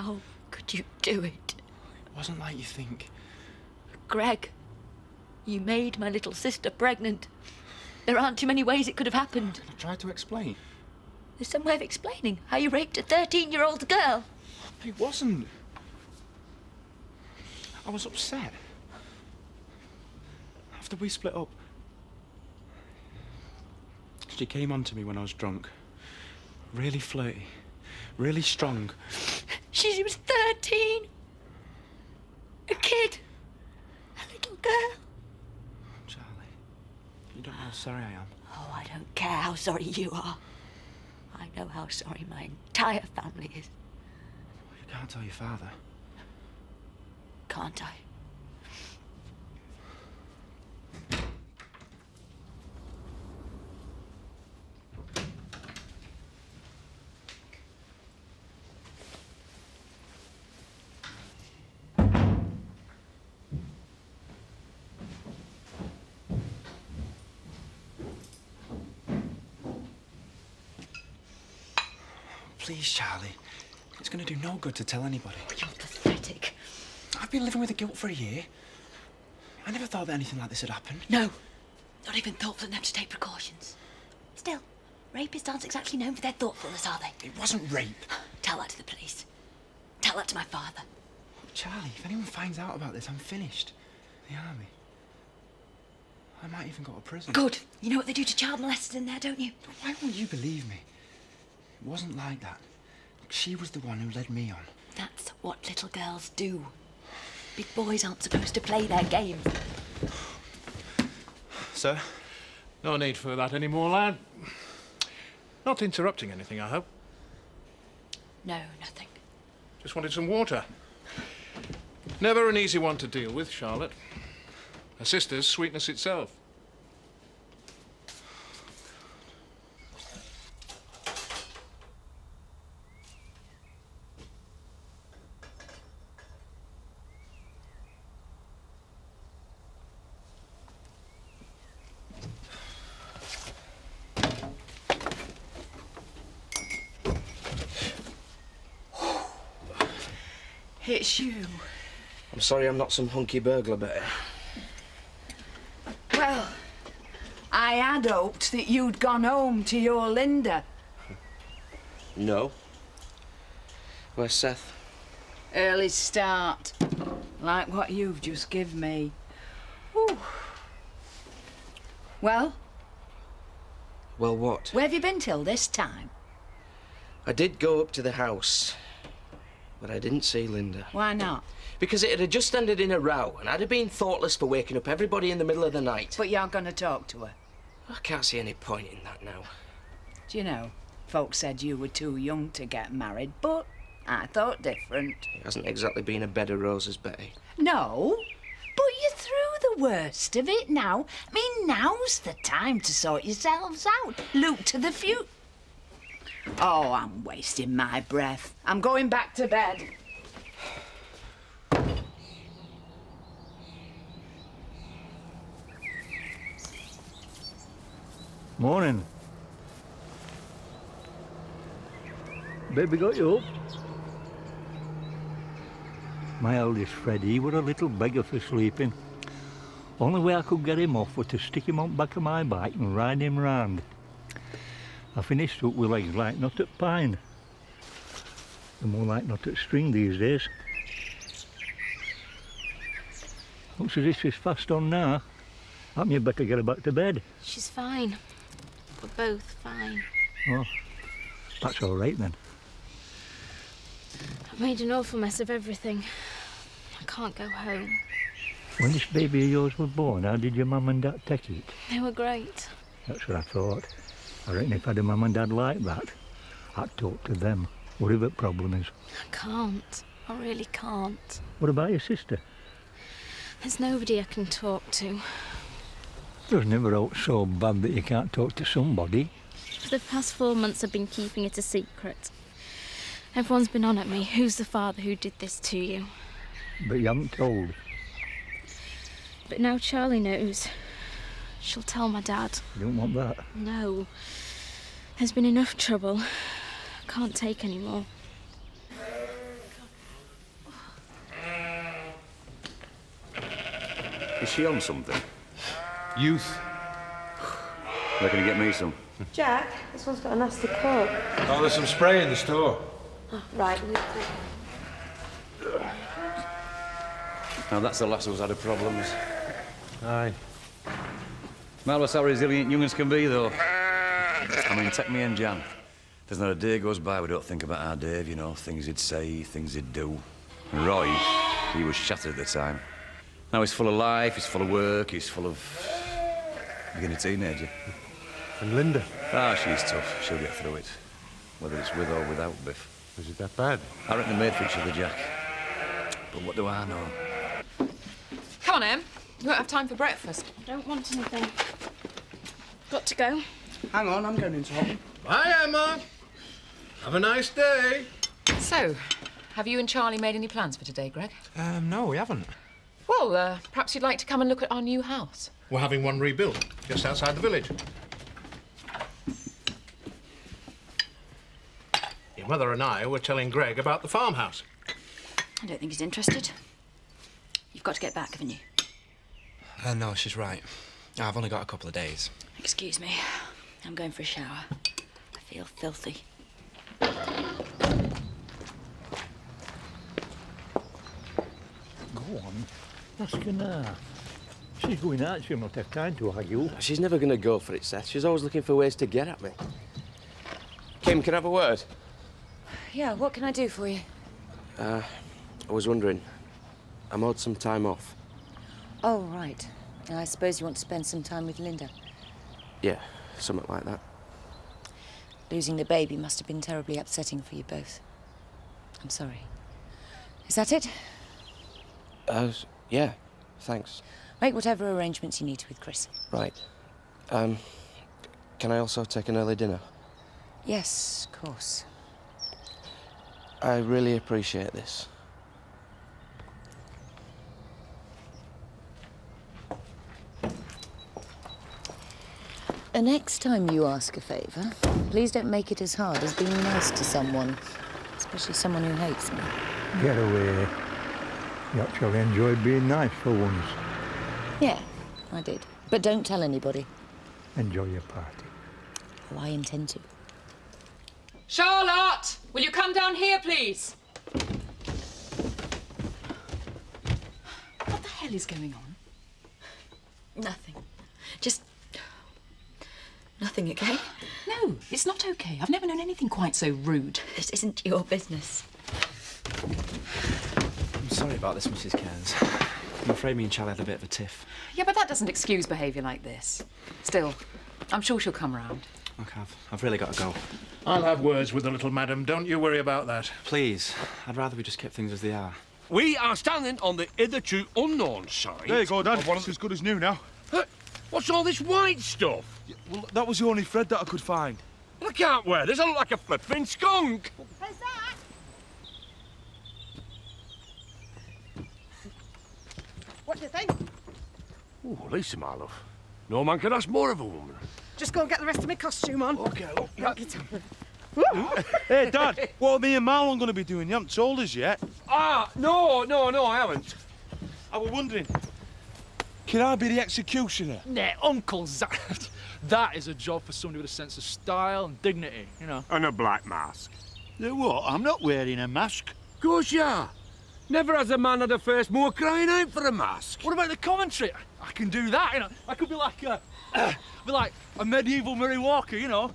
How could you do it? It wasn't like you think. Greg, you made my little sister pregnant. There aren't too many ways it could have happened. I tried to explain. There's some way of explaining how you raped a 13-year-old girl. It wasn't. I was upset. After we split up, she came on to me when I was drunk. Really flirty. Really strong. She was 13. A kid. A little girl. Charlie, you don't know how sorry I am. Oh, I don't care how sorry you are. I know how sorry my entire family is. You can't tell your father. Can't I? Please, Charlie. It's going to do no good to tell anybody. You're pathetic. I've been living with the guilt for a year. I never thought that anything like this had happened. No. Not even thoughtful enough to take precautions. Still, rapists aren't exactly known for their thoughtfulness, are they? It wasn't rape. Tell that to the police. Tell that to my father. Charlie, if anyone finds out about this, I'm finished. The army. I might even go to prison. Good. You know what they do to child molesters in there, don't you? Why won't you believe me? It wasn't like that. She was the one who led me on. That's what little girls do. Big boys aren't supposed to play their games. Sir? No need for that anymore, lad. Not interrupting anything, I hope. No, nothing. Just wanted some water. Never an easy one to deal with, Charlotte. Her sister's sweetness itself. It's you. I'm sorry I'm not some hunky burglar, Betty. Well, I had hoped that you'd gone home to your Linda. No. Where's Seth? Early start, like what you've just given me. Whew. Well, Well, what? where have you been till this time? I did go up to the house, but I didn't see Linda. Why not? Because it had just ended in a row, and I'd have been thoughtless for waking up everybody in the middle of the night. But you're going to talk to her. I can't see any point in that now. Do you know, folks said you were too young to get married, but I thought different. It hasn't exactly been a bed of roses, Betty. No, but you're through the worst of it now. I mean, now's the time to sort yourselves out. Look to the future. Oh, I'm wasting my breath. I'm going back to bed. Morning. Baby got you up? My eldest Freddie were a little beggar for sleeping. Only way I could get him off was to stick him on the back of my bike and ride him round. I finished up with legs like nut at pine. They're more like nut at string these days. Looks as if she's fast on now. Happen you better get her back to bed. She's fine. We're both fine. Oh, that's all right then. I've made an awful mess of everything. I can't go home. When this baby of yours was born, how did your mum and dad take it? They were great. That's what I thought. I reckon if I had a mum and dad like that, I'd talk to them, whatever the problem is. I can't. I really can't. What about your sister? There's nobody I can talk to. There's never out so bad that you can't talk to somebody. For the past 4 months I've been keeping it a secret. Everyone's been on at me. Who's the father who did this to you? But you haven't told. But now Charlie knows. She'll tell my dad. You don't want that. No. There's been enough trouble. I can't take any more. Is she on something? Youth. Reckon you get me some? Jack, this one's got a nasty cork. Oh, there's some spray in the store. Oh, right. Now, that's the lass who's had her problems. Aye. Marvellous how resilient young'uns can be, though. I mean, take me and Jan. There's not a day goes by we don't think about our Dave, you know, things he'd say, things he'd do. And Roy, he was shattered at the time. Now he's full of life, he's full of work, he's full of... being a teenager. And Linda? Ah, she's tough. She'll get through it. Whether it's with or without Biff. Is it that bad? I reckon they made for each other, Jack. But what do I know? Come on, Em. You won't have time for breakfast. I don't want anything. Got to go. Hang on, I'm going into Holland. Bye, Emma. Have a nice day. So, have you and Charlie made any plans for today, Greg? No, we haven't. Well, perhaps you'd like to come and look at our new house. We're having one rebuilt, just outside the village. Your mother and I were telling Greg about the farmhouse. I don't think he's interested. You've got to get back, haven't you? No, she's right. I've only got a couple of days. Excuse me. I'm going for a shower. I feel filthy. Go on. Ask her now. She's going out, she'll not have time to argue. She's never going to go for it, Seth. She's always looking for ways to get at me. Kim, can I have a word? Yeah, what can I do for you? I was wondering, I'm owed some time off. Oh, right. I suppose you want to spend some time with Linda. Yeah, something like that. Losing the baby must have been terribly upsetting for you both. I'm sorry. Is that it? Yeah, thanks. Make whatever arrangements you need with Chris. Right. Can I also take an early dinner? Yes, of course. I really appreciate this. The next time you ask a favour, please don't make it as hard as being nice to someone, especially someone who hates me. Get away. You actually enjoyed being nice for once. Yeah, I did. But don't tell anybody. Enjoy your party. Oh, I intend to. Charlotte! Will you come down here, please? What the hell is going on? Nothing. Just... nothing, okay? No, it's not okay. I've never known anything quite so rude. This isn't your business. I'm sorry about this, Mrs. Cairns. I'm afraid me and Charlie had a bit of a tiff. Yeah, but that doesn't excuse behaviour like this. Still, I'm sure she'll come round. OK, I've really got to go. I'll have words with the little madam. Don't you worry about that. Please, I'd rather we just kept things as they are. We are standing on the hitherto unknown side. There you go, Dan. It's as good as new now. What's all this white stuff? Yeah, well, that was the only thread that I could find. Well, I can't wear this. I look like a flipping skunk. Where's that? What do you think? Oh, Lisa, my love. No man can ask more of a woman. Just go and get the rest of my costume on. OK, look. Hey, Dad, what are me and Marlon going to be doing? You haven't told us yet. No, I haven't. I was wondering, can I be the executioner? Nah, Uncle Zach. That is a job for somebody with a sense of style and dignity, you know. And a black mask. What? I'm not wearing a mask. Course you are. Never has a man had a face more crying out for a mask. What about the commentary? I can do that, you know. I could be like a medieval Murray Walker, you know.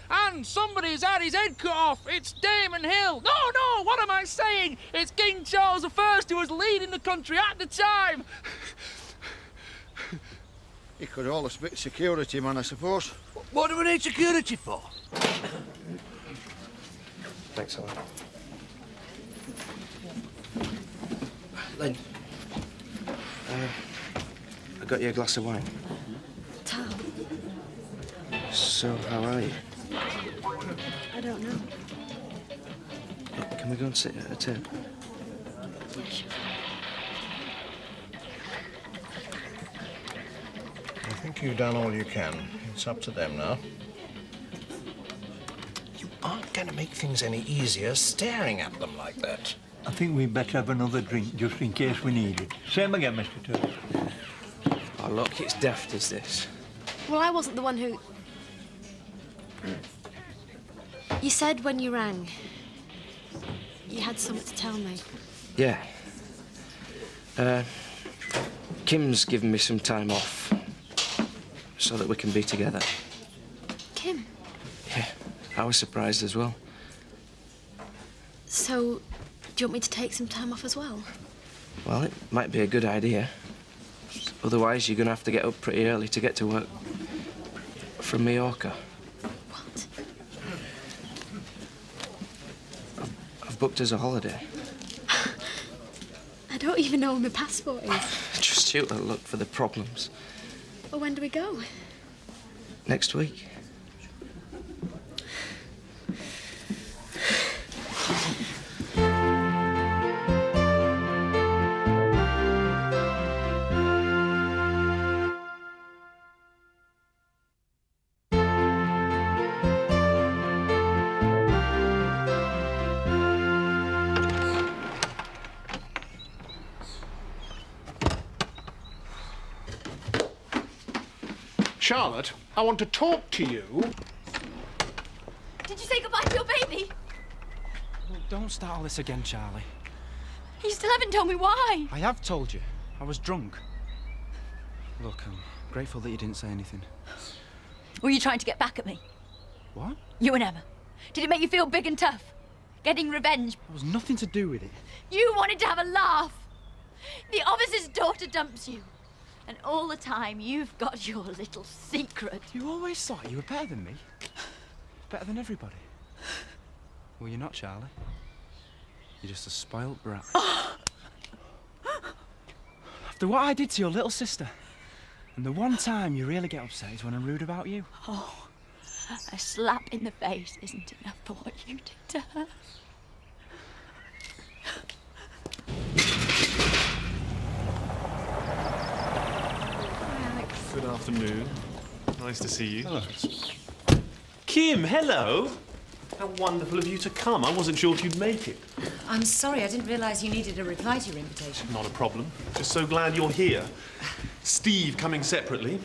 And somebody's had his head cut off. It's Damon Hill. No, what am I saying? It's King Charles I who was leading the country at the time. You could all a bit security, man, I suppose. What do we need security for? Thanks, Alan. Lynn, I got you a glass of wine. Tom. So, how are you? I don't know. Can we go and sit at a table? Yeah, sure. I think you've done all you can. It's up to them now. You aren't going to make things any easier staring at them like that. I think we'd better have another drink just in case we need it. Same again, Mr. Turner. Oh, look, it's daft, is this? Well, I wasn't the one who... You said when you rang, you had something to tell me. Yeah. Kim's given me some time off so that we can be together. Kim? Yeah, I was surprised as well. So, do you want me to take some time off as well? Well, it might be a good idea. Otherwise, you're going to have to get up pretty early to get to work from Mallorca. What? I've booked us a holiday. I don't even know where my passport is. Just you to look for the problems. Well, when do we go? Next week. Charlotte, I want to talk to you. Did you say goodbye to your baby? Well, don't start all this again, Charlie. You still haven't told me why. I have told you. I was drunk. Look, I'm grateful that you didn't say anything. Were you trying to get back at me? What? You and Emma. Did it make you feel big and tough? Getting revenge? There was nothing to do with it. You wanted to have a laugh. The officer's daughter dumps you. And all the time, you've got your little secret. You always thought you were better than me. Better than everybody. Well, you're not, Charlie. You're just a spoilt brat. After what I did to your little sister, and the one time you really get upset is when I'm rude about you. Oh, a slap in the face isn't enough for what you did to her. Good afternoon. Nice to see you. Hello. Kim, hello. How wonderful of you to come. I wasn't sure if you'd make it. I'm sorry, I didn't realise you needed a reply to your invitation. Not a problem. Just so glad you're here. Steve coming separately.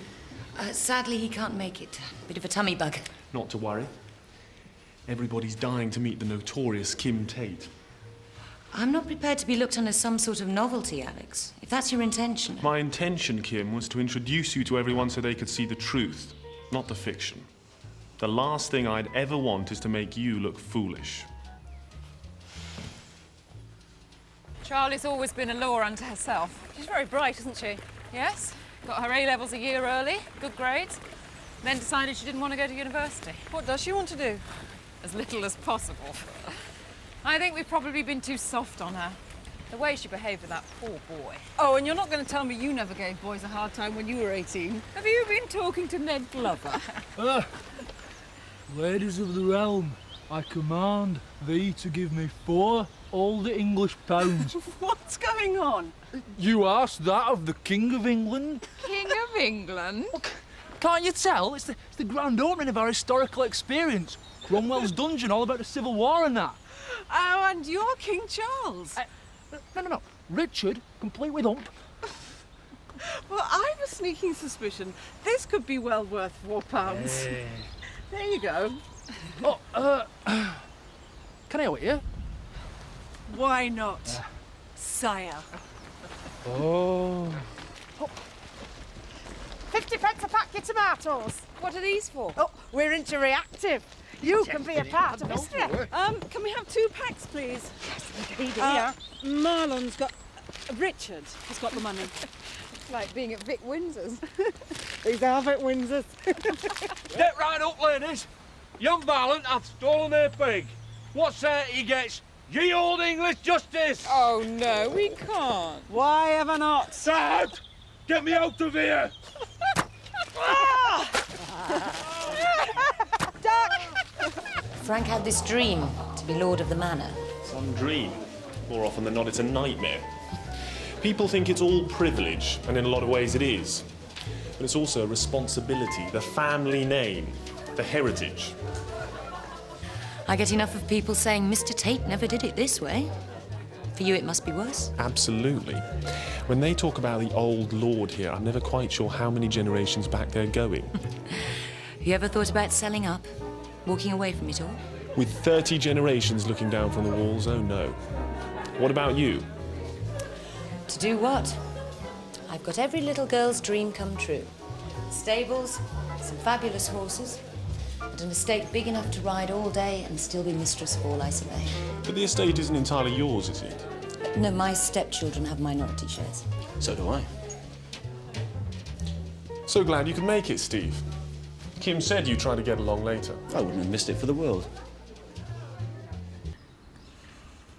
Sadly, he can't make it. Bit of a tummy bug. Not to worry. Everybody's dying to meet the notorious Kim Tate. I'm not prepared to be looked on as some sort of novelty, Alex, if that's your intention. My intention, Kim, was to introduce you to everyone so they could see the truth, not the fiction. The last thing I'd ever want is to make you look foolish. Charlie's always been a law unto herself. She's very bright, isn't she? Yes. Got her A-levels a year early, good grades. Then decided she didn't want to go to university. What does she want to do? As little as possible. I think we've probably been too soft on her. The way she behaved with that poor boy. Oh, and you're not going to tell me you never gave boys a hard time when you were 18. Have you been talking to Ned Glover? Ladies of the realm, I command thee to give me 4 old English pounds. What's going on? You asked that of the King of England? King of England? Well, can't you tell? It's the grand opening of our historical experience. Cromwell's dungeon, all about the Civil War and that. Oh, and you're King Charles. No. Richard, complete with ump. Well, I've a sneaking suspicion this could be well worth £4. There you go. Oh, can I help you? Why not, sire? Oh. 50 pence a pack, your tomatoes. What are these for? Oh, we're interreactive. You can be a part of history. Can we have 2 packs, please? Yes, indeed, yeah. Marlon's got... Richard has got the money. It's like being at Vic Windsor's. These are Vic Windsor's. Get right up, ladies. Young Valent hath stolen their pig. What's that he gets? Ye old English justice! Oh, no, we can't. Why ever not? Sad! Get me out of here! Frank had this dream to be Lord of the Manor. Some dream. More often than not, it's a nightmare. People think it's all privilege, and in a lot of ways it is. But it's also a responsibility, the family name, the heritage. I get enough of people saying Mr. Tate never did it this way. For you, it must be worse. Absolutely. When they talk about the old lord here, I'm never quite sure how many generations back they're going. You ever thought about selling up? Walking away from it all? With 30 generations looking down from the walls, oh no. What about you? To do what? I've got every little girl's dream come true. Stables, some fabulous horses, and an estate big enough to ride all day and still be mistress of all I survey. But the estate isn't entirely yours, is it? No, my stepchildren have minority shares. So do I. So glad you could make it, Steve. Kim said you'd try to get along later. I wouldn't have missed it for the world.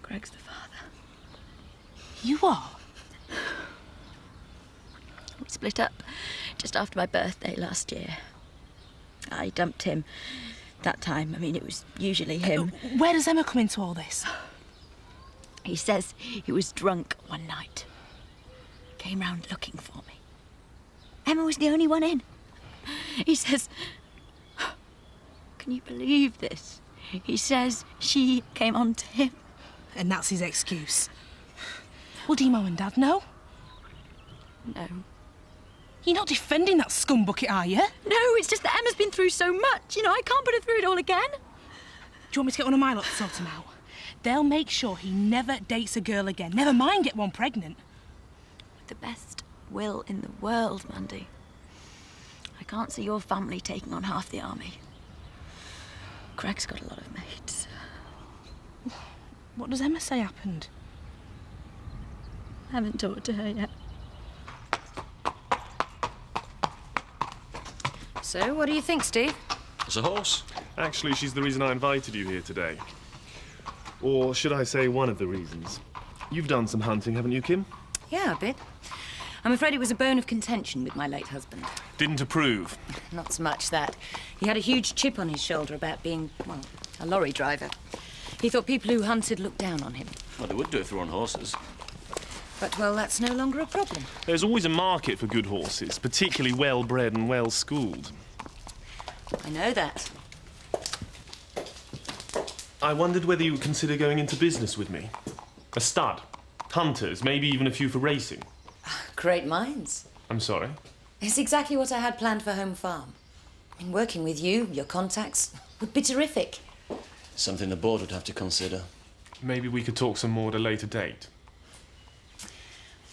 Greg's the father. You are? We split up just after my birthday last year. I dumped him that time. I mean, it was usually him. Where does Emma come into all this? He says he was drunk one night. Came round looking for me. Emma was the only one in. He says... Can you believe this? He says she came on to him. And that's his excuse. Well, do your mum and dad know? No. You're not defending that scumbucket, are you? No, it's just that Emma's been through so much. You know, I can't put her through it all again. Do you want me to get one of my lot to sort him out? They'll make sure he never dates a girl again. Never mind get one pregnant. With the best will in the world, Mandy. I can't see your family taking on half the army. Greg's got a lot of mates. What does Emma say happened? I haven't talked to her yet. So, what do you think, Steve? It's a horse. Actually, she's the reason I invited you here today. Or should I say one of the reasons. You've done some hunting, haven't you, Kim? Yeah, a bit. I'm afraid it was a bone of contention with my late husband. Didn't approve. Not so much that. He had a huge chip on his shoulder about being, well, a lorry driver. He thought people who hunted looked down on him. Well, they would do if they were on horses. But, well, that's no longer a problem. There's always a market for good horses, particularly well-bred and well-schooled. I know that. I wondered whether you would consider going into business with me. A stud, hunters, maybe even a few for racing. Great minds. I'm sorry? It's exactly what I had planned for Home Farm. I mean, working with you, your contacts, would be terrific. Something the board would have to consider. Maybe we could talk some more at a later date.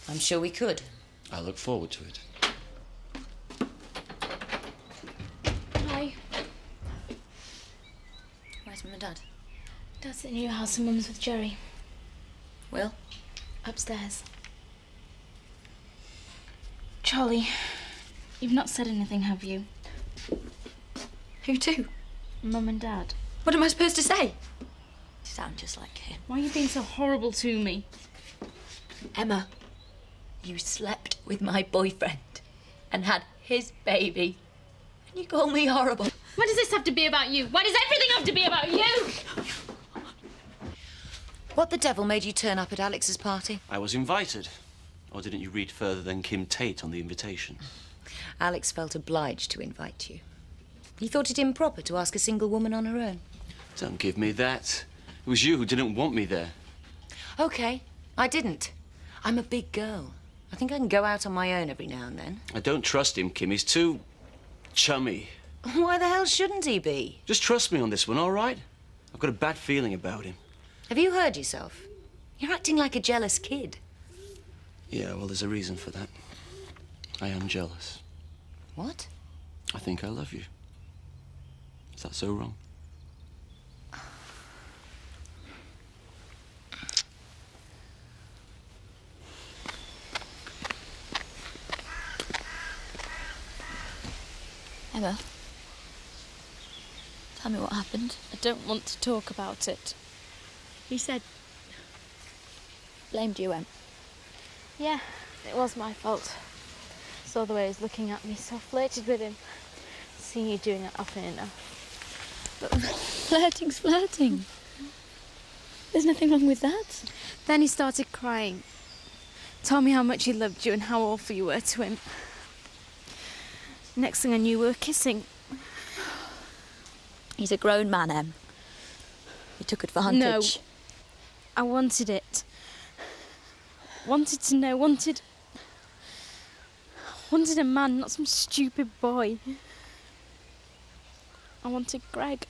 I'm sure we could. I look forward to it. Hi. Where's Mum and Dad? Dad's at the new house and Mum's with Jerry. Will? Upstairs. Charlie, you've not said anything, have you? Who to? Mum and Dad. What am I supposed to say? You sound just like him. Why are you being so horrible to me? Emma, you slept with my boyfriend and had his baby. And you call me horrible. Why does this have to be about you? Why does everything have to be about you? What the devil made you turn up at Alex's party? I was invited. Or didn't you read further than Kim Tate on the invitation? Alex felt obliged to invite you. He thought it improper to ask a single woman on her own. Don't give me that. It was you who didn't want me there. OK, I didn't. I'm a big girl. I think I can go out on my own every now and then. I don't trust him, Kim. He's too chummy. Why the hell shouldn't he be? Just trust me on this one, all right? I've got a bad feeling about him. Have you heard yourself? You're acting like a jealous kid. Yeah, well, there's a reason for that. I am jealous. What? I think I love you. Is that so wrong? Emma, tell me what happened. I don't want to talk about it. He said... blamed you, Em. Yeah, it was my fault. Saw the way he was looking at me, so I flirted with him. Seeing you doing it often enough. But flirting's flirting. There's nothing wrong with that. Then he started crying. Told me how much he loved you and how awful you were to him. Next thing I knew, we were kissing. He's a grown man, Em. He took advantage. No. I wanted it. wanted to know, wanted a man, not some stupid boy. I wanted Greg.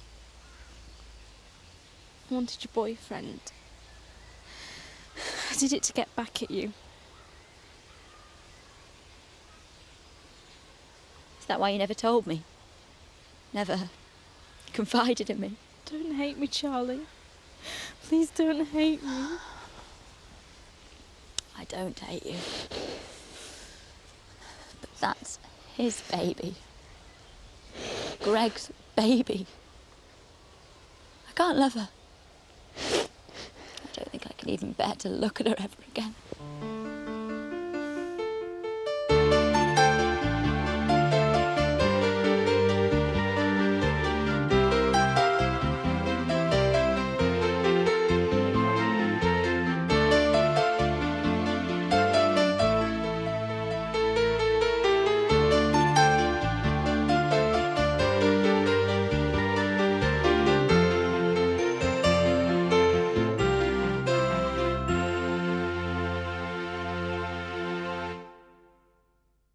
I wanted your boyfriend. I did it to get back at you. Is that why you never told me? Never confided in me? Don't hate me, Charlie. Please don't hate me. I don't hate you. But that's his baby. Greg's baby. I can't love her. I don't think I can even bear to look at her ever again.